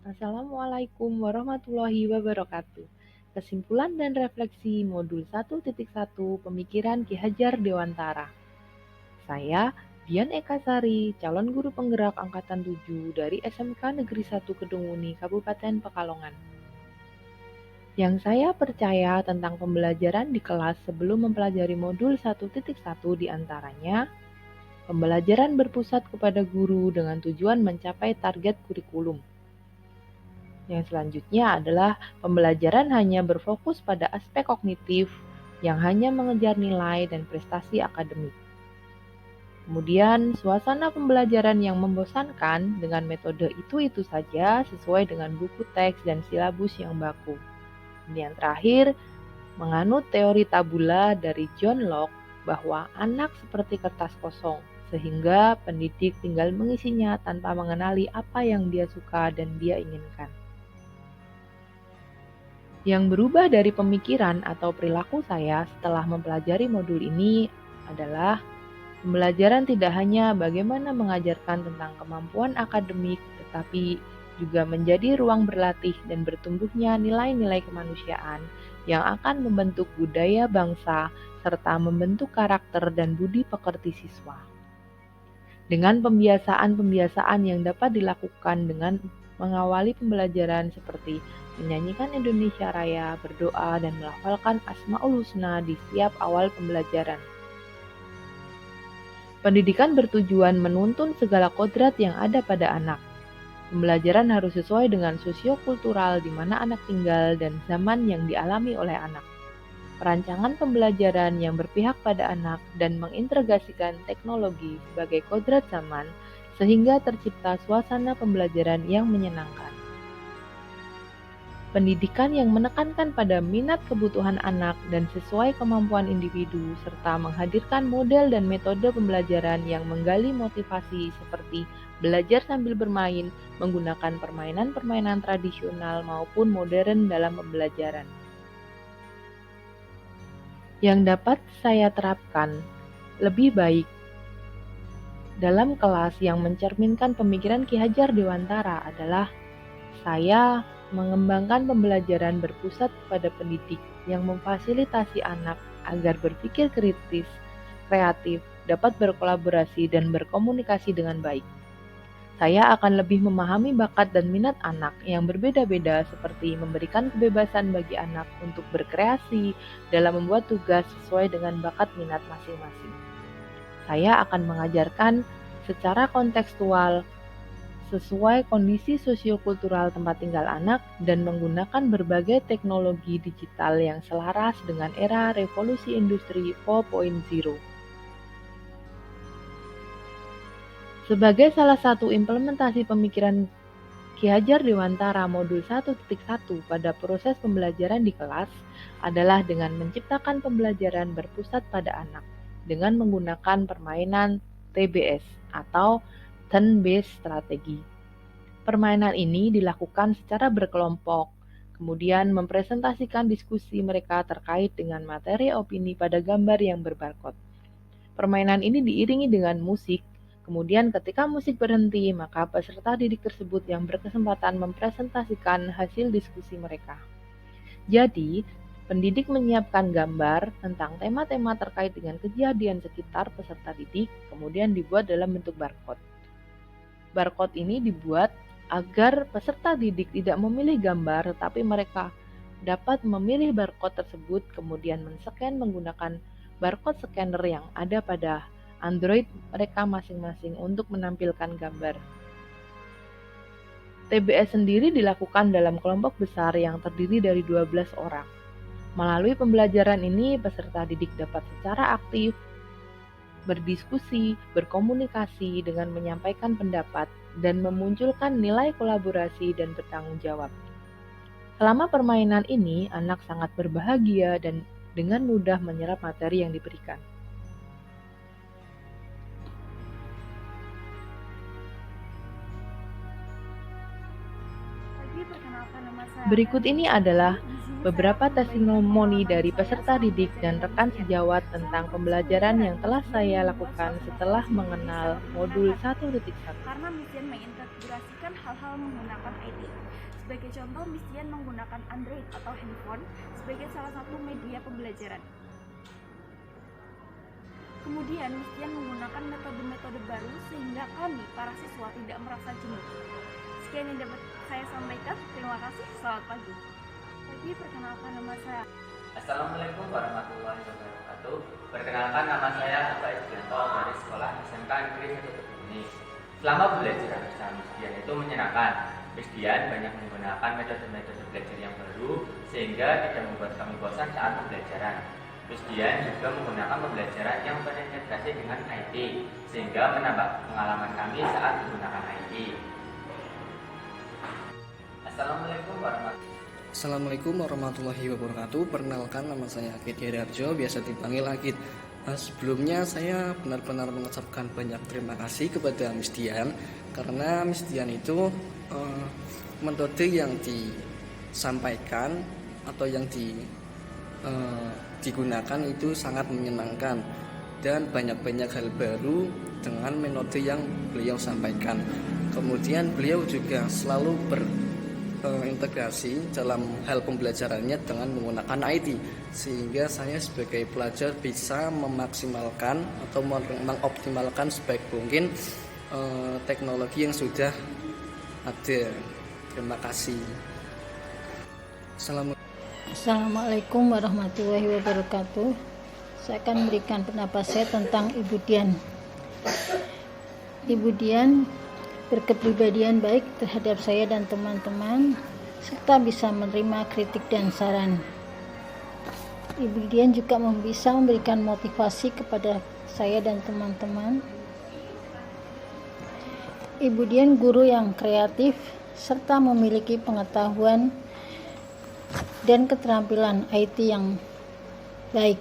Assalamualaikum warahmatullahi wabarakatuh. Kesimpulan dan refleksi modul 1.1 Pemikiran Ki Hajar Dewantara. Saya Dian Ekasari, calon guru penggerak angkatan 7 dari SMK Negeri 1 Kedunguni, Kabupaten Pekalongan. Yang saya percaya tentang pembelajaran di kelas sebelum mempelajari modul 1.1 diantaranya, pembelajaran berpusat kepada guru dengan tujuan mencapai target kurikulum. Yang selanjutnya adalah pembelajaran hanya berfokus pada aspek kognitif yang hanya mengejar nilai dan prestasi akademik. Kemudian, suasana pembelajaran yang membosankan dengan metode itu-itu saja sesuai dengan buku teks dan silabus yang baku. Dan yang terakhir, menganut teori tabula dari John Locke bahwa anak seperti kertas kosong, sehingga pendidik tinggal mengisinya tanpa mengenali apa yang dia suka dan dia inginkan. Yang berubah dari pemikiran atau perilaku saya setelah mempelajari modul ini adalah pembelajaran tidak hanya bagaimana mengajarkan tentang kemampuan akademik, tetapi juga menjadi ruang berlatih dan bertumbuhnya nilai-nilai kemanusiaan yang akan membentuk budaya bangsa serta membentuk karakter dan budi pekerti siswa. Dengan pembiasaan-pembiasaan yang dapat dilakukan dengan mengawali pembelajaran seperti menyanyikan Indonesia Raya, berdoa, dan melafalkan Asmaul Husna di setiap awal pembelajaran. Pendidikan bertujuan menuntun segala kodrat yang ada pada anak. Pembelajaran harus sesuai dengan sosiokultural di mana anak tinggal dan zaman yang dialami oleh anak. Perancangan pembelajaran yang berpihak pada anak dan mengintegrasikan teknologi sebagai kodrat zaman sehingga tercipta suasana pembelajaran yang menyenangkan. Pendidikan yang menekankan pada minat kebutuhan anak dan sesuai kemampuan individu, serta menghadirkan model dan metode pembelajaran yang menggali motivasi seperti belajar sambil bermain, menggunakan permainan-permainan tradisional maupun modern dalam pembelajaran. Yang dapat saya terapkan lebih baik dalam kelas yang mencerminkan pemikiran Ki Hajar Dewantara adalah saya mengembangkan pembelajaran berpusat pada pendidik yang memfasilitasi anak agar berpikir kritis, kreatif, dapat berkolaborasi dan berkomunikasi dengan baik. Saya akan lebih memahami bakat dan minat anak yang berbeda-beda seperti memberikan kebebasan bagi anak untuk berkreasi dalam membuat tugas sesuai dengan bakat minat masing-masing. Saya akan mengajarkan secara kontekstual sesuai kondisi sosiokultural tempat tinggal anak dan menggunakan berbagai teknologi digital yang selaras dengan era revolusi industri 4.0. Sebagai salah satu implementasi pemikiran Ki Hajar Dewantara modul 1.1 pada proses pembelajaran di kelas adalah dengan menciptakan pembelajaran berpusat pada anak dengan menggunakan permainan TBS atau Turn-Based Strategy. Permainan ini dilakukan secara berkelompok, kemudian mempresentasikan diskusi mereka terkait dengan materi opini pada gambar yang berbarcode. Permainan ini diiringi dengan musik, kemudian ketika musik berhenti, maka peserta didik tersebut yang berkesempatan mempresentasikan hasil diskusi mereka. Jadi, pendidik menyiapkan gambar tentang tema-tema terkait dengan kejadian sekitar peserta didik, kemudian dibuat dalam bentuk barcode. Barcode ini dibuat agar peserta didik tidak memilih gambar, tetapi mereka dapat memilih barcode tersebut, kemudian men-scan menggunakan barcode scanner yang ada pada Android mereka masing-masing untuk menampilkan gambar. TBS sendiri dilakukan dalam kelompok besar yang terdiri dari 12 orang. Melalui pembelajaran ini, peserta didik dapat secara aktif berdiskusi, berkomunikasi dengan menyampaikan pendapat, dan memunculkan nilai kolaborasi dan bertanggung jawab. Selama permainan ini, anak sangat berbahagia dan dengan mudah menyerap materi yang diberikan. Bagi perkenalkan nama saya. Berikut ini adalah beberapa testimoni dari peserta didik dan rekan sejawat tentang pembelajaran yang telah saya lakukan setelah mengenal modul 1.1. Karena Mistian mengintegrasikan hal-hal menggunakan IT. Sebagai contoh, Mistian menggunakan Android atau handphone sebagai salah satu media pembelajaran. Kemudian, Mistian menggunakan metode-metode baru sehingga kami, para siswa, tidak merasa jenuh. Sekian yang dapat saya sampaikan. Terima kasih. Selamat pagi. Pagi, perkenalkan nama saya. Assalamualaikum warahmatullahi wabarakatuh. Perkenalkan nama saya Bapak Isdianto dari Sekolah SMK Negeri 1 Kedunguni. Selama belajar bersama Mistian itu menyenangkan. Mistian banyak menggunakan metode-metode belajar yang baru sehingga tidak membuat kami bosan saat pembelajaran. Mistian juga menggunakan pembelajaran yang terintegrasi dengan IT sehingga menambah pengalaman kami saat menggunakan IT. Assalamualaikum warahmatullahi wabarakatuh. Perkenalkan, nama saya Akid Heriarjo, biasa dipanggil Akid. Sebelumnya saya benar-benar mengucapkan banyak terima kasih kepada Mistian karena Mistian itu metode yang disampaikan atau yang digunakan itu sangat menyenangkan dan banyak-banyak hal baru dengan metode yang beliau sampaikan. Kemudian beliau juga selalu integrasi dalam hal pembelajarannya dengan menggunakan IT sehingga saya sebagai pelajar bisa memaksimalkan atau mengoptimalkan sebaik mungkin teknologi yang sudah ada. Terima kasih. Assalamualaikum warahmatullahi wabarakatuh. Saya akan memberikan pendapat saya tentang Ibu Dian. Ibu Dian berkepribadian baik terhadap saya dan teman-teman, serta bisa menerima kritik dan saran. Ibu Dian juga bisa memberikan motivasi kepada saya dan teman-teman. Ibu Dian guru yang kreatif, serta memiliki pengetahuan dan keterampilan IT yang baik.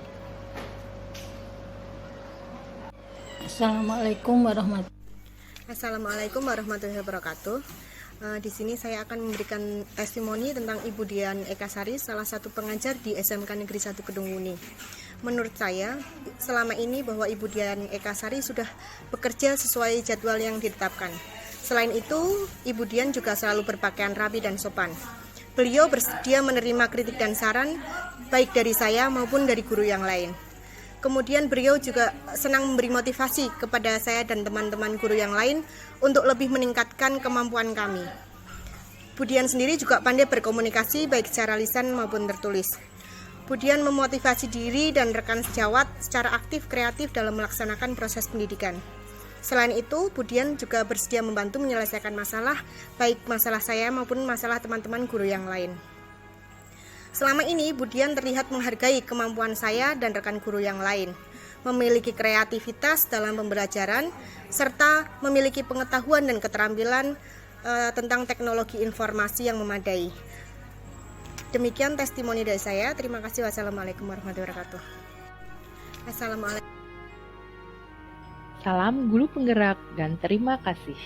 Assalamualaikum warahmatullahi wabarakatuh. Di sini saya akan memberikan testimoni tentang Ibu Dian Ekasari, salah satu pengajar di SMK Negeri 1 Kedunguni. Menurut saya, selama ini bahwa Ibu Dian Ekasari sudah bekerja sesuai jadwal yang ditetapkan. Selain itu, Ibu Dian juga selalu berpakaian rapi dan sopan. Beliau bersedia menerima kritik dan saran, baik dari saya maupun dari guru yang lain. Kemudian beliau juga senang memberi motivasi kepada saya dan teman-teman guru yang lain untuk lebih meningkatkan kemampuan kami. Bu Dian sendiri juga pandai berkomunikasi baik secara lisan maupun tertulis. Bu Dian memotivasi diri dan rekan sejawat secara aktif kreatif dalam melaksanakan proses pendidikan. Selain itu, Bu Dian juga bersedia membantu menyelesaikan masalah, baik masalah saya maupun masalah teman-teman guru yang lain. Selama ini, Bu Dian terlihat menghargai kemampuan saya dan rekan guru yang lain, memiliki kreativitas dalam pembelajaran, serta memiliki pengetahuan dan keterampilan tentang teknologi informasi yang memadai. Demikian testimoni dari saya. Terima kasih. Wassalamualaikum warahmatullahi wabarakatuh. Salam guru penggerak dan terima kasih.